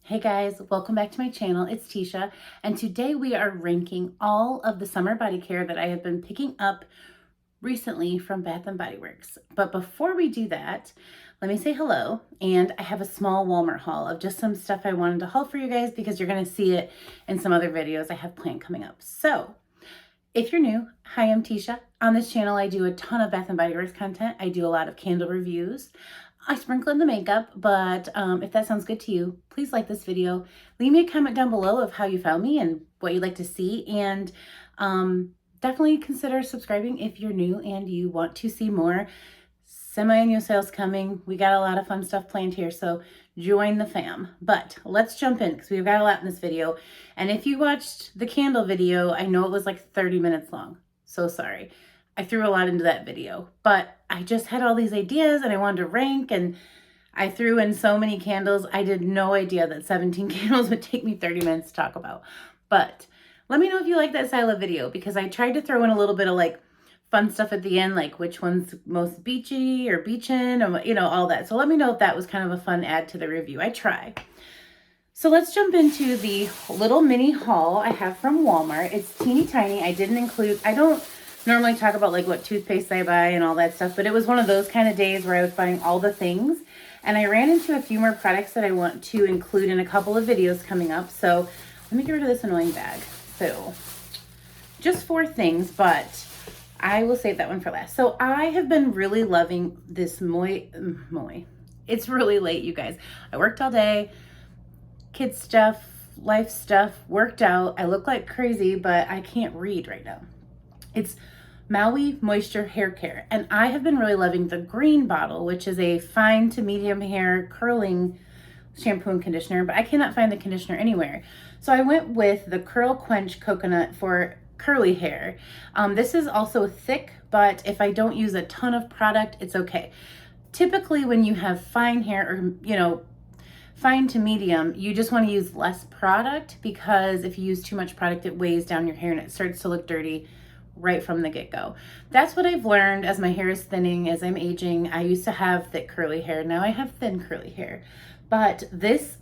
Hey guys, welcome back to my channel. It's Teesha, and today we are ranking all of the summer body care that I have been picking up recently from Bath and Body Works. But before we do that, let me say hello. And I have a small Walmart haul of just some stuff I wanted to haul for you guys because you're going to see it in some other videos I have planned coming up. So if you're new, hi, I'm Teesha. On this channel, I do a ton of Bath and Body Works content. I do a lot of candle reviews. I sprinkle in the makeup, but if that sounds good to you, please like this video. Leave me a comment down below of how you found me and what you'd like to see. And definitely consider subscribing if you're new and you want to see more semi-annual sales coming. We got a lot of fun stuff planned here, so join the fam. But let's jump in because we've got a lot in this video. And if you watched the candle video, I know it was like 30 minutes long. So sorry. I threw a lot into that video, but I just had all these ideas and I wanted to rank, and I threw in so many candles. I did no idea that 17 candles would take me 30 minutes to talk about. But let me know if you like that style of video, because I tried to throw in a little bit of like fun stuff at the end, like which one's most beachy or beachin', or you know, all that. So let me know if that was kind of a fun add to the review. I try. So let's jump into the little mini haul I have from Walmart. It's teeny tiny. I didn't include, I don't normally talk about like what toothpaste I buy and all that stuff, but it was one of those kind of days where I was buying all the things, and I ran into a few more products that I want to include in a couple of videos coming up. So let me get rid of this annoying bag. So just 4 things, but I will save that one for last. So I have been really loving this Maui. It's really late, you guys. I worked all day, kids stuff, life stuff, worked out. I look like crazy, but I can't read right now. It's Maui Moisture hair care, and I have been really loving the green bottle, which is a fine to medium hair curling shampoo and conditioner, but I cannot find the conditioner anywhere. So I went with the Curl Quench Coconut for curly hair. This is also thick, but if I don't use a ton of product, it's okay. Typically when you have fine hair, or you know, fine to medium, you just want to use less product, because if you use too much product, it weighs down your hair and it starts to look dirty right from the get-go. That's what I've learned as my hair is thinning, as I'm aging. I used to have thick curly hair. Now I have thin curly hair. But this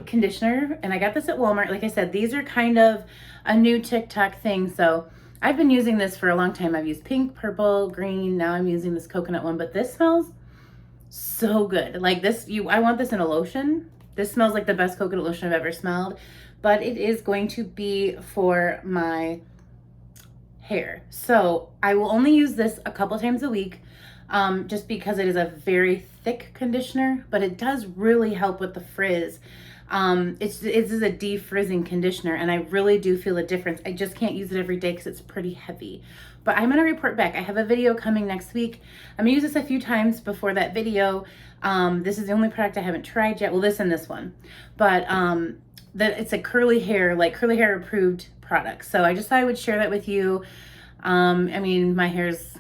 conditioner, and I got this at Walmart, like I said, these are kind of a new TikTok thing. So I've been using this for a long time. I've used pink, purple, green. Now I'm using this coconut one, but this smells so good. Like this, I want this in a lotion. This smells like the best coconut lotion I've ever smelled, but it is going to be for my hair. So I will only use this a couple times a week, just because it is a very thick conditioner, but it does really help with the frizz. It is a defrizzing conditioner, and I really do feel a difference. I just can't use it every day because it's pretty heavy, but I'm going to report back. I have a video coming next week. I'm going to use this a few times before that video. This is the only product I haven't tried yet. Well, this and this one, but it's a curly hair approved product. So I just thought I would share that with you. I mean, my hair's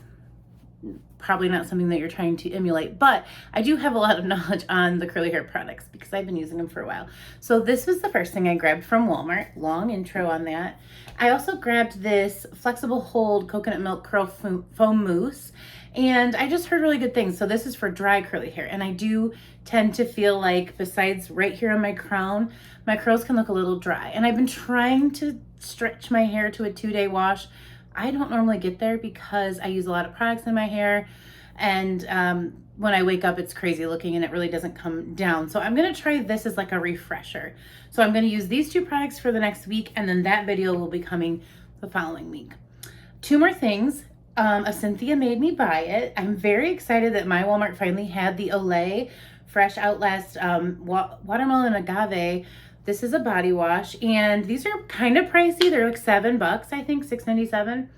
probably not something that you're trying to emulate, but I do have a lot of knowledge on the curly hair products because I've been using them for a while. So this was the first thing I grabbed from Walmart. Long intro on that. I also grabbed this flexible hold coconut milk curl foam mousse, and I just heard really good things. So this is for dry curly hair, and I do tend to feel like, besides right here on my crown, my curls can look a little dry, and I've been trying to stretch my hair to a 2-day wash. I don't normally get there because I use a lot of products in my hair, and when I wake up, it's crazy looking and it really doesn't come down. So I'm going to try this as like a refresher. So I'm going to use these 2 products for the next week, and then that video will be coming the following week. 2 more things. A Cynthia made me buy it. I'm very excited that my Walmart finally had the Olay Fresh Outlast Watermelon Agave. This is a body wash, and these are kind of pricey. They're like $7, I think, $6.97.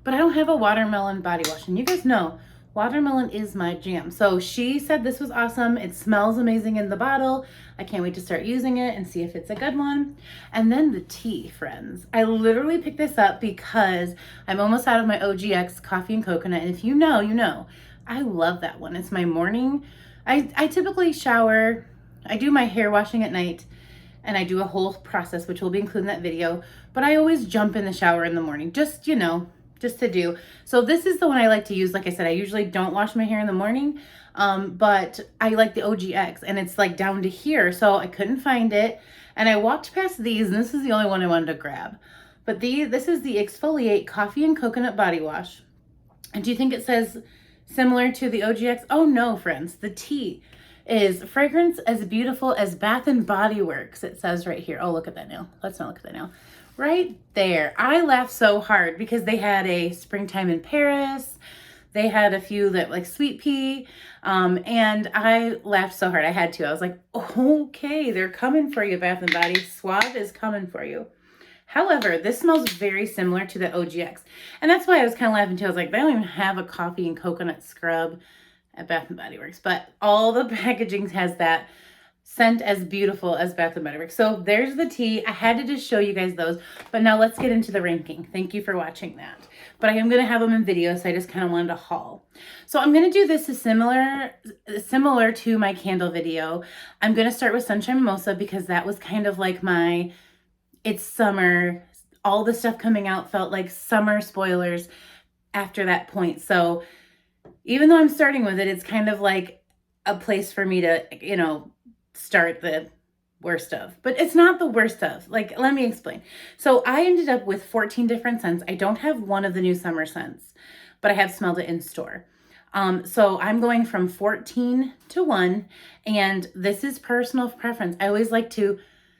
But I don't have a watermelon body wash, and you guys know watermelon is my jam. So she said this was awesome. It smells amazing in the bottle. I can't wait to start using it and see if it's a good one. And then the tea, friends. I literally picked this up because I'm almost out of my OGX coffee and coconut, and if you know, you know. I love that one. It's my morning. I typically shower. I do my hair washing at night, and I do a whole process, which will be included in that video. But I always jump in the shower in the morning, just just to do. So this is the one I like to use. Like I said, I usually don't wash my hair in the morning, but I like the OGX, and it's like down to here, so I couldn't find it. And I walked past these, and this is the only one I wanted to grab. But this is the Exfoliate Coffee and Coconut Body Wash. And do you think it says similar to the OGX? Oh no, friends. The tea is fragrance as beautiful as Bath and Body Works. It says right here. Oh, look at that nail. Let's not look at that nail. Right there. I laughed so hard because they had a Springtime in Paris. They had a few that like sweet pea. And I laughed so hard. I had to. I was like, okay, they're coming for you, Bath and Body. Suave is coming for you. However, this smells very similar to the OGX. And that's why I was kind of laughing too. I was like, they don't even have a coffee and coconut scrub at Bath and Body Works. But all the packaging has that scent as beautiful as Bath and Body Works. So there's the tea. I had to just show you guys those. But now let's get into the ranking. Thank you for watching that. But I am going to have them in video, so I just kind of wanted to haul. So I'm going to do this as similar to my candle video. I'm going to start with Sunshine Mimosa because that was kind of like my... It's summer. All the stuff coming out felt like summer spoilers after that point. So even though I'm starting with it, it's kind of like a place for me to, you know, start the worst of. But it's not the worst of. Like, let me explain. So I ended up with 14 different scents. I don't have one of the new summer scents, but I have smelled it in store. So I'm going from 14 to 1, and this is personal preference. I always like to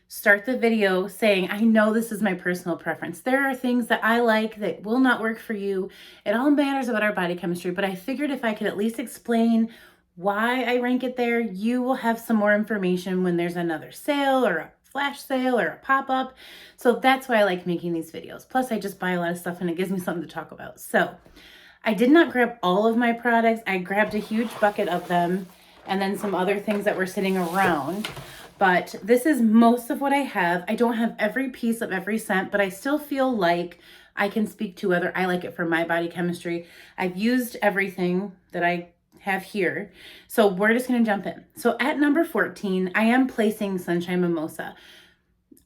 start the video saying, I know this is my personal preference. There are things that I like that will not work for you. It all matters about our body chemistry, but I figured if I could at least explain why I rank it there, you will have some more information when there's another sale or a flash sale or a pop-up. So that's why I like making these videos. Plus, I just buy a lot of stuff and it gives me something to talk about. So I did not grab all of my products. I grabbed a huge bucket of them and then some other things that were sitting around. But this is most of what I have. I don't have every piece of every scent, but I still feel like I can speak to whether I like it for my body chemistry. I've used everything that I have here. So we're just going to jump in. So at number 14, I am placing Sunshine Mimosa.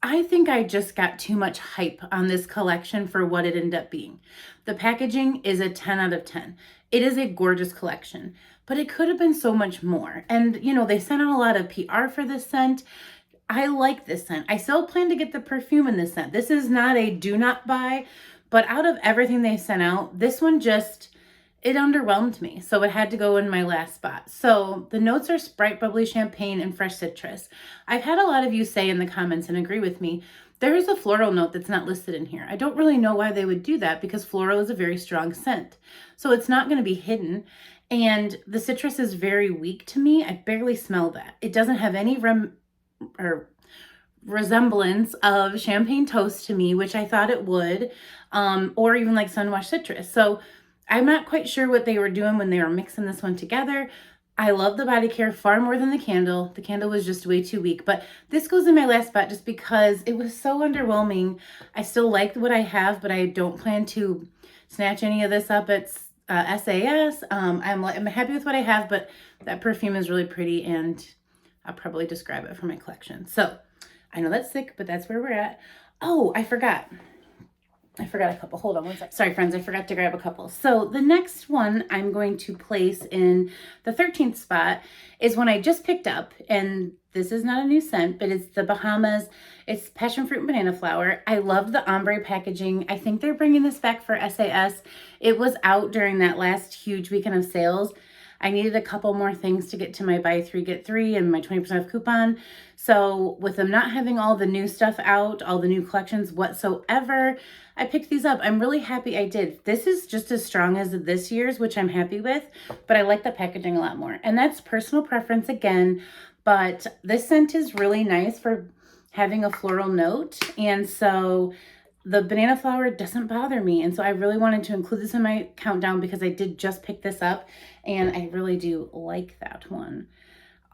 I think I just got too much hype on this collection for what it ended up being. The packaging is a 10 out of 10. It is a gorgeous collection, but it could have been so much more. And, you know, they sent out a lot of PR for this scent. I like this scent. I still plan to get the perfume in this scent. This is not a do not buy, but out of everything they sent out, this one just, it underwhelmed me. So it had to go in my last spot. So the notes are Sprite, bubbly champagne, and fresh citrus. I've had a lot of you say in the comments and agree with me, there is a floral note that's not listed in here. I don't really know why they would do that because floral is a very strong scent. So it's not going to be hidden. And the citrus is very weak to me. I barely smell that. It doesn't have any resemblance of champagne toast to me, which I thought it would, or even like sunwash citrus. So I'm not quite sure what they were doing when they were mixing this one together. I love the body care far more than the candle. The candle was just way too weak, but this goes in my last spot just because it was so underwhelming. I still like what I have, but I don't plan to snatch any of this up at SAS. I'm happy with what I have, but that perfume is really pretty and I'll probably just grab it for my collection. So I know that's sick, but that's where we're at. Oh, I forgot a couple. Hold on one second. Sorry, friends. I forgot to grab a couple. So the next one I'm going to place in the 13th spot is one I just picked up. And this is not a new scent, but it's the Bahamas. It's passion fruit and banana flower. I love the ombre packaging. I think they're bringing this back for SAS. It was out during that last huge weekend of sales. I needed a couple more things to get to my buy 3 get 3 and my 20% off coupon. So with them not having all the new stuff out, all the new collections whatsoever, I picked these up. I'm really happy I did. This is just as strong as this year's, which I'm happy with, but I like the packaging a lot more. And that's personal preference again, but this scent is really nice for having a floral note. And so the banana flower doesn't bother me. And so I really wanted to include this in my countdown because I did just pick this up and I really do like that one.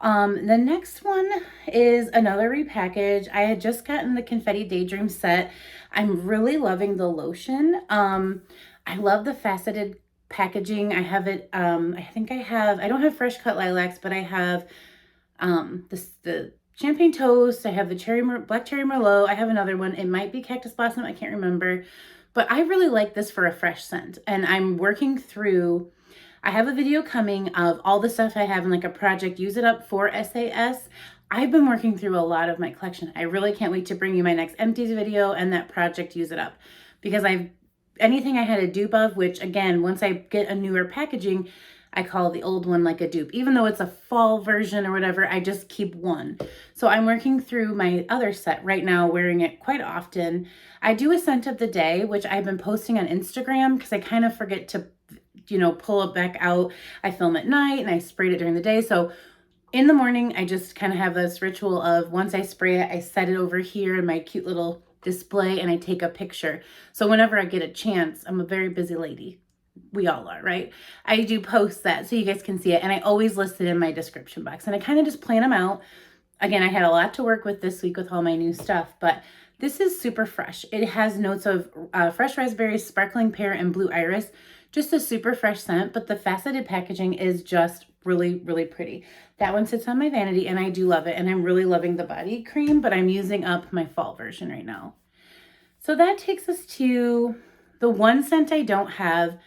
The next one is another repackage. I had just gotten the Confetti Daydream set. I'm really loving the lotion. I love the faceted packaging. I have it, I don't have fresh cut lilacs, but I have the champagne toast. I have the black cherry merlot. I have another one. It might be cactus blossom. I can't remember. but I really like this for a fresh scent. And I'm working through, I have a video coming of all the stuff I have in like a project, Use It Up for SAS. I've been working through a lot of my collection. I really can't wait to bring you my next empties video and that project, Use It Up, because anything I had a dupe of, which again, once I get a newer packaging, I call the old one like a dupe. Even though it's a fall version or whatever, I just keep one. So I'm working through my other set right now, wearing it quite often. I do a scent of the day, which I've been posting on Instagram because I kind of forget to, pull it back out. I film at night and I sprayed it during the day. So in the morning, I just kind of have this ritual of once I spray it, I set it over here in my cute little display and I take a picture. So whenever I get a chance, I'm a very busy lady. We all are, right? I do post that so you guys can see it. And I always list it in my description box. And I kind of just plan them out. Again, I had a lot to work with this week with all my new stuff, but this is super fresh. It has notes of fresh raspberries, sparkling pear, and blue iris. Just a super fresh scent, but the faceted packaging is just really, really pretty. That one sits on my vanity and I do love it. And I'm really loving the body cream, but I'm using up my fall version right now. So that takes us to the one scent I don't have.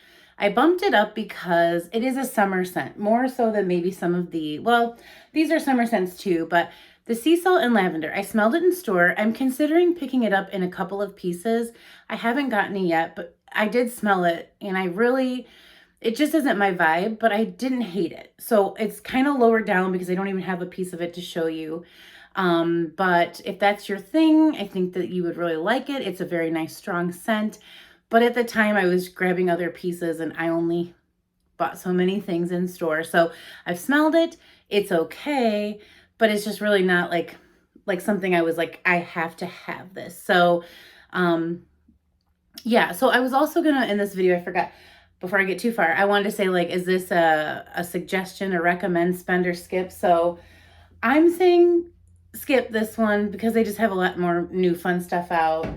I bumped it up because it is a summer scent, more so than maybe some of these are summer scents too, but the sea salt and lavender, I smelled it in store. I'm considering picking it up in a couple of pieces. I haven't gotten it yet, but I did smell it and it just isn't my vibe, but I didn't hate it. So it's kind of lower down because I don't even have a piece of it to show you. But if that's your thing, I think that you would really like it. It's a very nice, strong scent. But at the time I was grabbing other pieces and I only bought so many things in store. So I've smelled it. It's okay, but it's just really not like something I was like, I have to have this. So, yeah. So I was also gonna, in this video, I forgot, before I get too far, I wanted to say, like, is this a suggestion, or recommend, spend, or skip? So I'm saying skip this one because they just have a lot more new fun stuff out.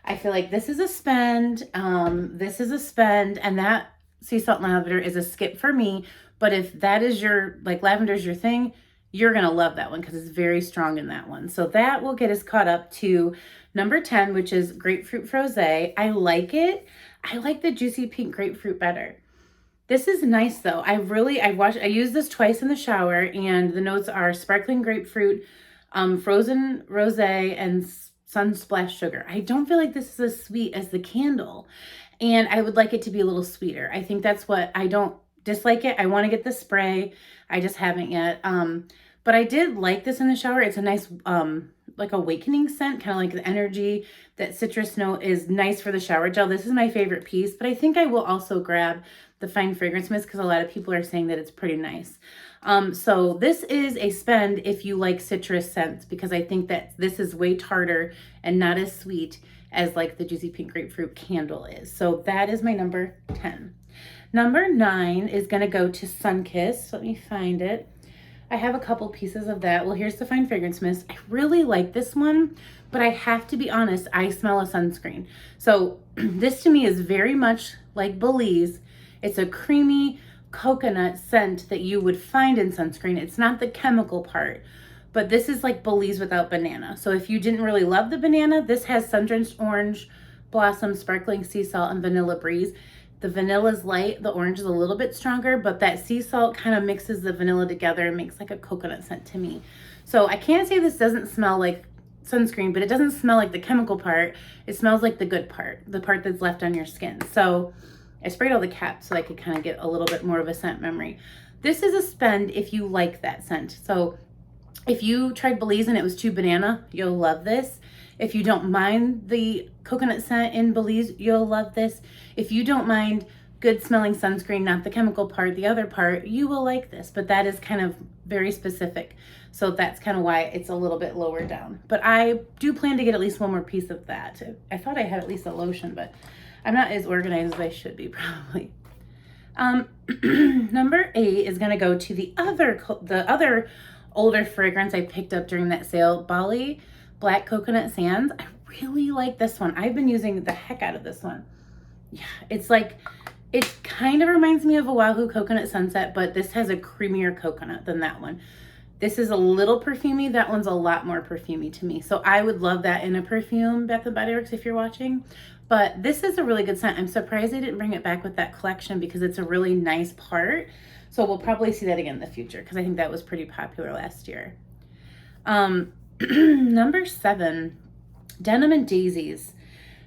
I feel like this is a spend, this is a spend, and that sea salt lavender is a skip for me. But if that is lavender's your thing, you're going to love that one because it's very strong in that one. So that will get us caught up to number 10, which is Grapefruit Freeze. I like it. I like the juicy pink grapefruit better. This is nice though. I used this twice in the shower, and the notes are sparkling grapefruit, frozen rosé, and sunsplash sugar. I don't feel like this is as sweet as the candle, and I would like it to be a little sweeter. I think that's what, I don't dislike it. I want to get the spray. I just haven't yet. But I did like this in the shower. It's a nice, like awakening scent, kind of like the energy. That citrus note is nice for the shower gel. This is my favorite piece, but I think I will also grab the Fine Fragrance Mist because a lot of people are saying that it's pretty nice. So this is a spend if you like citrus scents, because I think that this is way tartar and not as sweet as like the Juicy Pink Grapefruit candle is. So that is my number 10. Number 9 is going to go to Sunkissed. Let me find it. I have a couple pieces of that. Well, here's the Fine Fragrance Mist. I really like this one, but I have to be honest, I smell a sunscreen. So this to me is very much like Belize. It's a creamy coconut scent that you would find in sunscreen. It's not the chemical part, but this is like Belize without banana. So if you didn't really love the banana, this has sun-drenched orange, blossom, sparkling sea salt, and vanilla breeze. The vanilla is light, the orange is a little bit stronger, but that sea salt kind of mixes the vanilla together and makes like a coconut scent to me. So I can't say this doesn't smell like sunscreen, but it doesn't smell like the chemical part. It smells like the good part, the part that's left on your skin. So I sprayed all the caps so I could kind of get a little bit more of a scent memory. This is a spend if you like that scent. So if you tried Belize and it was too banana, you'll love this. If you don't mind the coconut scent in Belize, you'll love this. If you don't mind good smelling sunscreen, not the chemical part, the other part, you will like this. But that is kind of very specific. So that's kind of why it's a little bit lower down. But I do plan to get at least one more piece of that. I thought I had at least a lotion, but I'm not as organized as I should be probably. Number 8 is going to go to the other older fragrance I picked up during that sale, Bali Black Coconut Sands. I really like this one. I've been using the heck out of this one. Yeah, it's like, it kind of reminds me of a Wahoo Coconut Sunset, but this has a creamier coconut than that one. This is a little perfumey. That one's a lot more perfumey to me. So I would love that in a perfume, Bath & Body Works, if you're watching. But this is a really good scent. I'm surprised they didn't bring it back with that collection because it's a really nice part. So we'll probably see that again in the future because I think that was pretty popular last year. Number 7, Denim and Daisies.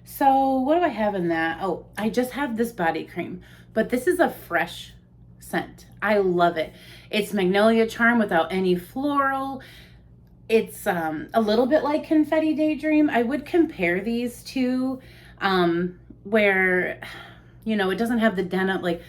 So what do I have in that? Oh, I just have this body cream, but this is a fresh scent. I love it. It's Magnolia Charm without any floral. It's a little bit like Confetti Daydream. I would compare these two where, you know, it doesn't have the denim, like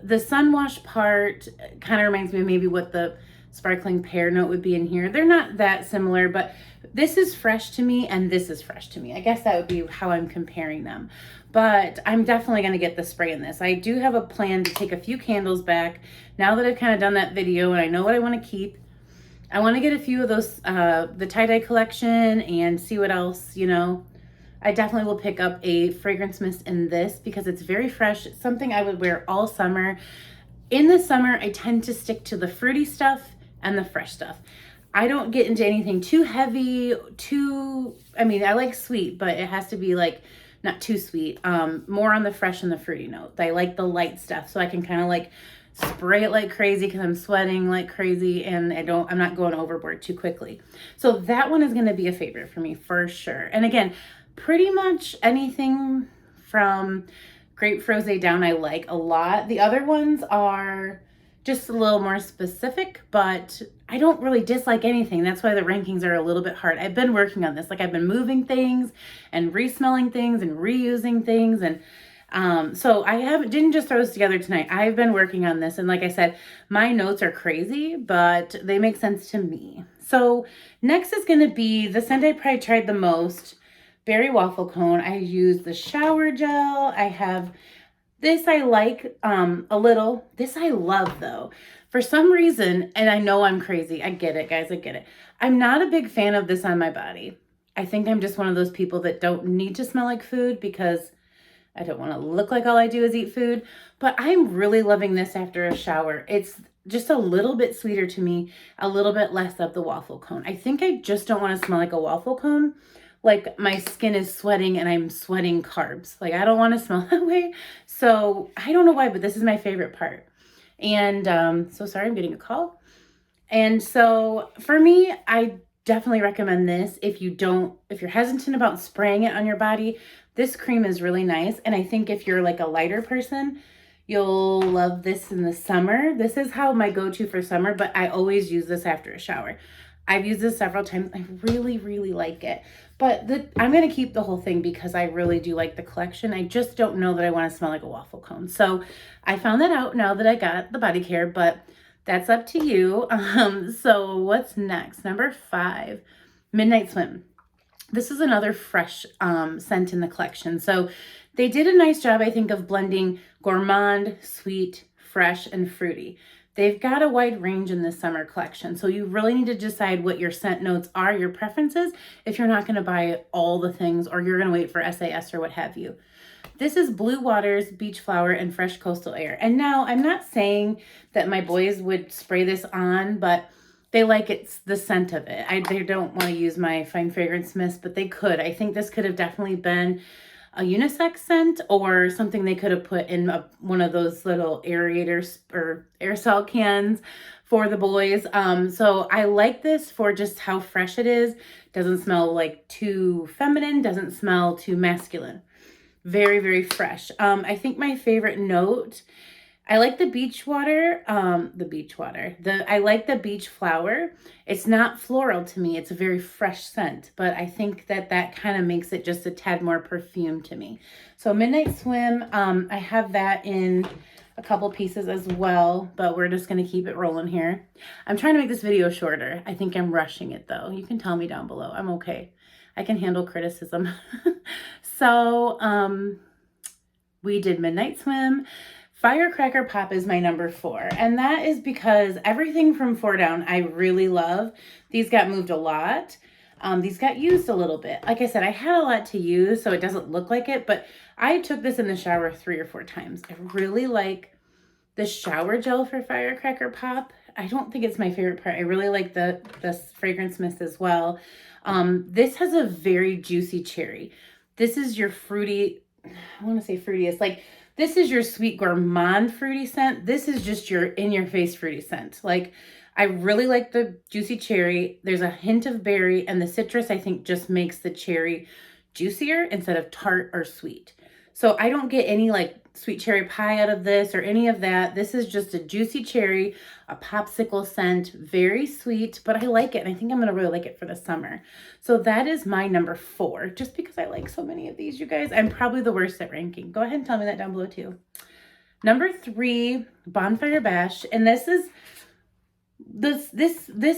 the sunwash part kind of reminds me of maybe what the sparkling pear note would be in here. They're not that similar, but this is fresh to me and this is fresh to me. I guess that would be how I'm comparing them. But I'm definitely going to get the spray in this. I do have a plan to take a few candles back now that I've kind of done that video and I know what I want to keep. I want to get a few of those, the tie-dye collection and see what else, you know. I definitely will pick up a fragrance mist in this because it's very fresh. It's something I would wear all summer. In the summer, I tend to stick to the fruity stuff and the fresh stuff. I don't get into anything too heavy, I mean, I like sweet, but it has to be like not too sweet. More on the fresh and the fruity note. I like the light stuff so I can kind of like spray it like crazy because I'm sweating like crazy and I'm not going overboard too quickly. So that one is going to be a favorite for me for sure. And again, pretty much anything from Grapefruit Freeze down I like a lot. The other ones are just a little more specific, but I don't really dislike anything. That's why the rankings are a little bit hard. I've been working on this. Like I've been moving things and resmelling things and reusing things. And so I didn't just throw this together tonight. I've been working on this. And like I said, my notes are crazy, but they make sense to me. So next is going to be the scent I probably tried the most, Berry Waffle Cone. I use the shower gel. I have this I like a little. This I love though. For some reason, and I know I'm crazy. I get it, guys. I get it. I'm not a big fan of this on my body. I think I'm just one of those people that don't need to smell like food because I don't want to look like all I do is eat food. But I'm really loving this after a shower. It's just a little bit sweeter to me, a little bit less of the waffle cone. I think I just don't want to smell like a waffle cone. Like my skin is sweating and I'm sweating carbs. Like I don't want to smell that way. So I don't know why, but this is my favorite part. And so sorry, I'm getting a call. And so for me, I definitely recommend this. If you're hesitant about spraying it on your body, this cream is really nice. And I think if you're like a lighter person, you'll love this in the summer. This is how my go-to for summer, but I always use this after a shower. I've used this several times. I really, really like it. But I'm going to keep the whole thing because I really do like the collection. I just don't know that I want to smell like a waffle cone. So I found that out now that I got the body care, but that's up to you. So what's next? Number 5, Midnight Swim. This is another fresh scent in the collection. So they did a nice job, I think, of blending gourmand, sweet, fresh, and fruity. They've got a wide range in this summer collection, so you really need to decide what your scent notes are, your preferences, if you're not going to buy all the things or you're going to wait for SAS or what have you. This is Blue Waters, Beach Flower, and Fresh Coastal Air. And now, I'm not saying that my boys would spray this on, but they like the scent of it. They don't want to use my Fine Fragrance Mist, but they could. I think this could have definitely been a unisex scent or something they could have put in one of those little aerators or aerosol cans for the boys. So I like this for just how fresh it is. Doesn't smell like too feminine, doesn't smell too masculine. Very, very fresh. I think my favorite note, I like the beach water, I like the beach flower. It's not floral to me. It's a very fresh scent, but I think that kind of makes it just a tad more perfume to me. So Midnight Swim, I have that in a couple pieces as well, but we're just going to keep it rolling here. I'm trying to make this video shorter. I think I'm rushing it though. You can tell me down below. I'm okay. I can handle criticism. So, we did Midnight Swim. Firecracker Pop is my number 4, and that is because everything from 4 down I really love. These got moved a lot. These got used a little bit. Like I said, I had a lot to use, so it doesn't look like it, but I took this in the shower 3 or 4 times. I really like the shower gel for Firecracker Pop. I don't think it's my favorite part. I really like the fragrance mist as well. This has a very juicy cherry. This is your fruity I want to say fruitiest. Like, this is your sweet gourmand fruity scent. This is just your in-your-face fruity scent. Like, I really like the juicy cherry. There's a hint of berry, and the citrus, I think, just makes the cherry juicier instead of tart or sweet. So I don't get any like sweet cherry pie out of this or any of that. This is just a juicy cherry, a popsicle scent, very sweet, but I like it. And I think I'm going to really like it for the summer. So that is my number 4, just because I like so many of these, you guys. I'm probably the worst at ranking. Go ahead and tell me that down below too. Number 3, Bonfire Bash. And this is this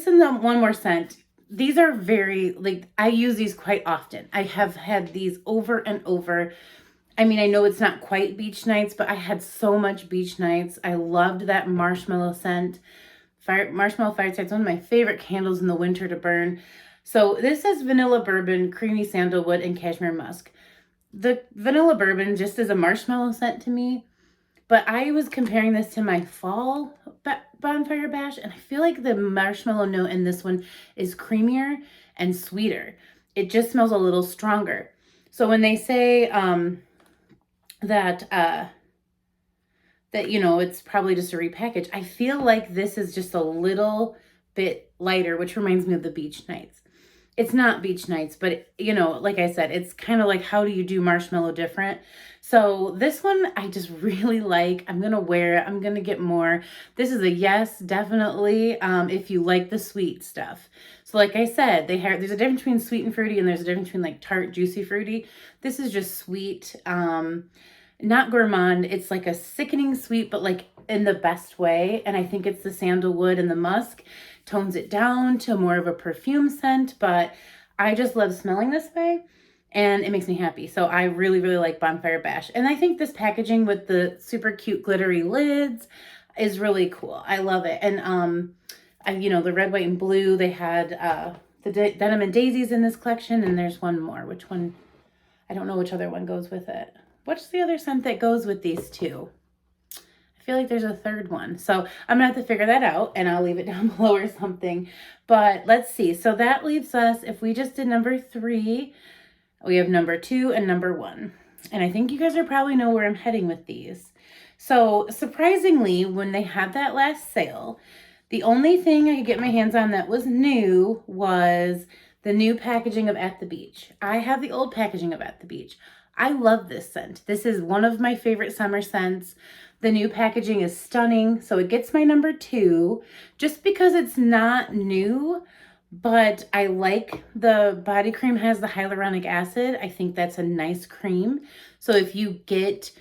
and the one more scent. These are very, like, I use these quite often. I have had these over and over. I mean, I know it's not quite beach nights, but I had so much beach nights. I loved that marshmallow scent. Marshmallow Fireside is one of my favorite candles in the winter to burn. So this is vanilla bourbon, creamy sandalwood, and cashmere musk. The vanilla bourbon just is a marshmallow scent to me. But I was comparing this to my fall Bonfire Bash, and I feel like the marshmallow note in this one is creamier and sweeter. It just smells a little stronger. So when they say that you know, it's probably just a repackage, I feel like this is just a little bit lighter, which reminds me of the beach nights. It's not beach nights, but you know, like I said, it's kind of like, how do you do marshmallow different? So this one I just really like. I'm gonna wear it. I'm gonna get more. This is a yes, definitely, if you like the sweet stuff. So like I said, there's a difference between sweet and fruity, and there's a difference between like tart, juicy, fruity. This is just sweet, not gourmand. It's like a sickening sweet, but like in the best way. And I think it's the sandalwood and the musk tones it down to more of a perfume scent, but I just love smelling this way and it makes me happy. So I really, really like Bonfire Bash. And I think this packaging with the super cute glittery lids is really cool. I love it. And you know, the red, white, and blue, they had the denim and daisies in this collection, and there's one more. Which one? I don't know which other one goes with it. What's the other scent that goes with these two? I feel like there's a third one. So I'm gonna have to figure that out, and I'll leave it down below or something. But let's see. So that leaves us, if we just did number 3, we have number 2 and number 1. And I think you guys are probably know where I'm heading with these. So surprisingly, when they had that last sale, the only thing I could get my hands on that was new was the new packaging of At the Beach. I have the old packaging of At the Beach. I love this scent. This is one of my favorite summer scents. The new packaging is stunning, so it gets my number 2 just because it's not new, but I like the body cream has the hyaluronic acid. I think that's a nice cream. So if you get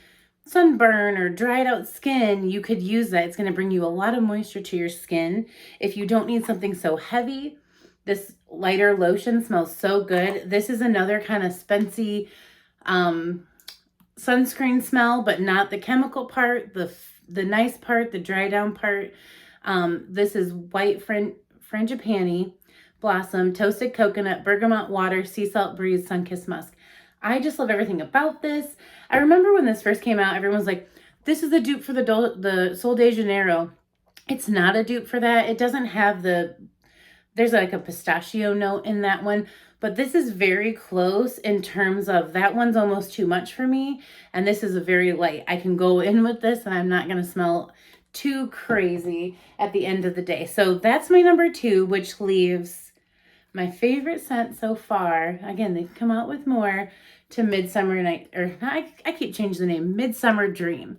sunburn or dried out skin, you could use that. It's going to bring you a lot of moisture to your skin. If you don't need something so heavy, this lighter lotion smells so good. This is another kind of spency sunscreen smell, but not the chemical part, the nice part, the dry down part. This is white frangipani blossom, toasted coconut, bergamot water, sea salt breeze, sun-kissed musk. I just love everything about this. I remember when this first came out, everyone was like, this is the dupe for the Sol de Janeiro. It's not a dupe for that. It doesn't have there's like a pistachio note in that one, but this is very close in terms of that one's almost too much for me. And this is a very light. I can go in with this and I'm not going to smell too crazy at the end of the day. So that's my number 2, which leaves my favorite scent so far. Again, they've come out with more, to Midsummer Night, or I keep changing the name, Midsummer Dream.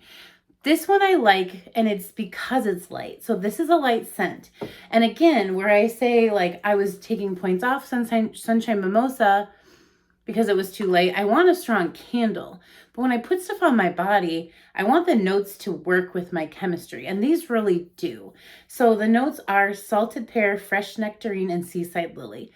This one I like, and it's because it's light. So this is a light scent. And again, where I say like I was taking points off Sunshine Mimosa because it was too light, I want a strong candle. But when I put stuff on my body, I want the notes to work with my chemistry, and these really do. So the notes are salted pear, fresh nectarine, and seaside lily.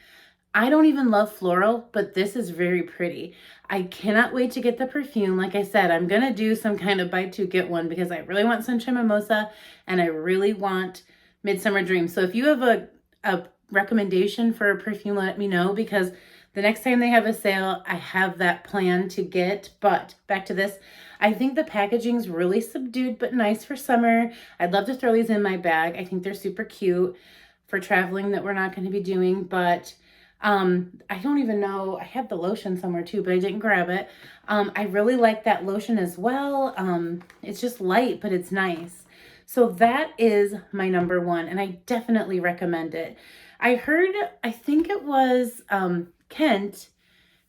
I don't even love floral, but this is very pretty. I cannot wait to get the perfume. Like I said, I'm going to do some kind of buy 2, get 1 because I really want Sunshine Mimosa and I really want Midsummer Dream. So if you have a recommendation for a perfume, let me know, because the next time they have a sale, I have that plan to get. But back to this, I think the packaging's really subdued but nice for summer. I'd love to throw these in my bag. I think they're super cute for traveling that we're not going to be doing, but I don't even know, I have the lotion somewhere too, but I didn't grab it. I really like that lotion as well. It's just light, but it's nice. So that is my number one, and I definitely recommend it. I heard, I think it was Kent,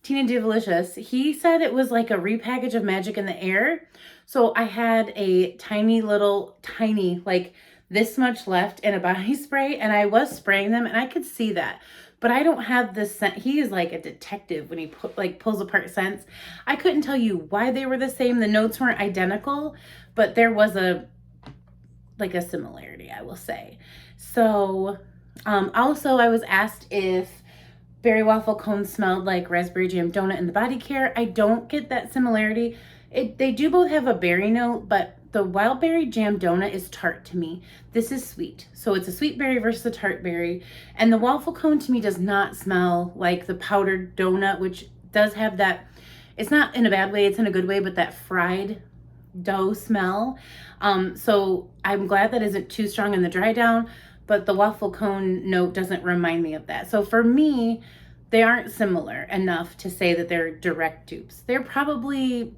Tina Divalicious, he said it was like a repackage of Magic in the Air. So I had a tiny, like this much left in a body spray, and I was spraying them, and I could see that. But I don't have this scent. He is like a detective when he pulls apart scents. I couldn't tell you why they were the same. The notes weren't identical, but there was a similarity, I will say. So also I was asked if berry waffle cone smelled like raspberry jam donut in the body care. I don't get that similarity. They do both have a berry note, but the wild berry jam donut is tart to me. This is sweet. So it's a sweet berry versus a tart berry. And the waffle cone to me does not smell like the powdered donut, which does have that, it's not in a bad way, it's in a good way, but that fried dough smell. So I'm glad that isn't too strong in the dry down, but the waffle cone note doesn't remind me of that. So for me, they aren't similar enough to say that they're direct dupes. They're probably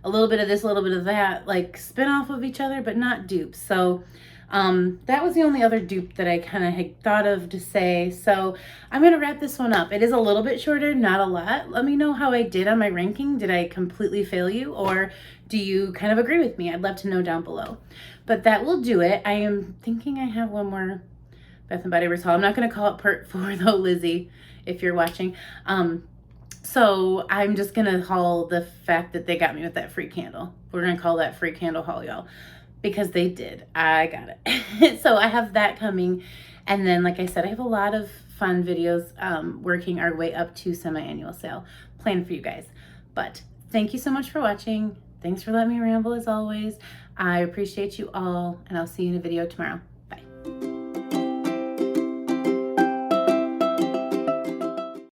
a little bit of this, a little bit of that, like spin off of each other, but not dupes. So that was the only other dupe that I kind of had thought of to say. So I'm going to wrap this one up. It is a little bit shorter, not a lot. Let me know how I did on my ranking. Did I completely fail you, or do you kind of agree with me? I'd love to know down below. But that will do it. I am thinking I have one more Bath and Body Works haul. I'm not going to call it part 4 though, Lizzie, if you're watching. So I'm just going to haul the fact that they got me with that free candle. We're going to call that free candle haul, y'all, because they did. I got it. So I have that coming. And then, like I said, I have a lot of fun videos working our way up to semi-annual sale planned for you guys. But thank you so much for watching. Thanks for letting me ramble as always. I appreciate you all, and I'll see you in a video tomorrow.